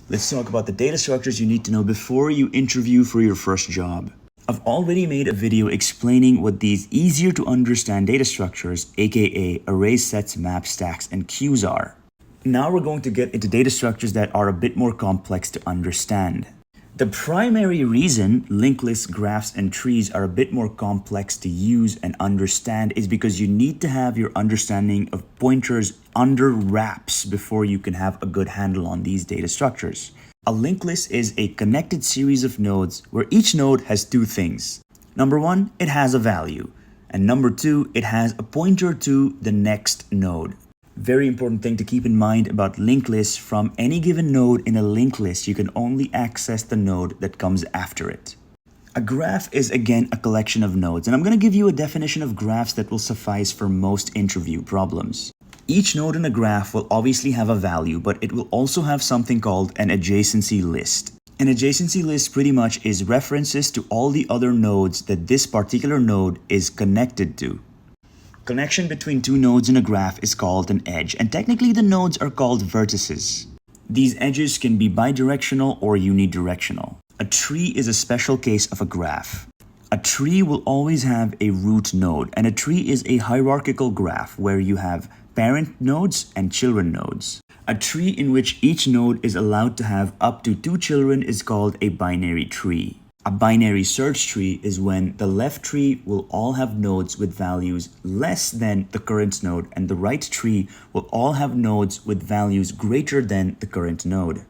Let's talk about the data structures you need to know before you interview for your first job. I've already made a video explaining what these easier to understand data structures, aka arrays, sets, maps, stacks, and queues are. Now we're going to get into data structures that are a bit more complex to understand. The primary reason linked lists, graphs, and trees are a bit more complex to use and understand is because you need to have your understanding of pointers under wraps before you can have a good handle on these data structures. A linked list is a connected series of nodes where each node has two things. Number one, it has a value. And number two, it has a pointer to the next node. Very important thing to keep in mind about linked lists: from any given node in a linked list, you can only access the node that comes after it. A graph is again a collection of nodes, and I'm going to give you a definition of graphs that will suffice for most interview problems. Each node in a graph will obviously have a value, but it will also have something called an adjacency list. An adjacency list pretty much is references to all the other nodes that this particular node is connected to. Connection between two nodes in a graph is called an edge, and technically the nodes are called vertices. These edges can be bidirectional or unidirectional. A tree is a special case of a graph. A tree will always have a root node, and a tree is a hierarchical graph where you have parent nodes and children nodes. A tree in which each node is allowed to have up to two children is called a binary tree. A binary search tree is when the left tree will all have nodes with values less than the current node, and the right tree will all have nodes with values greater than the current node.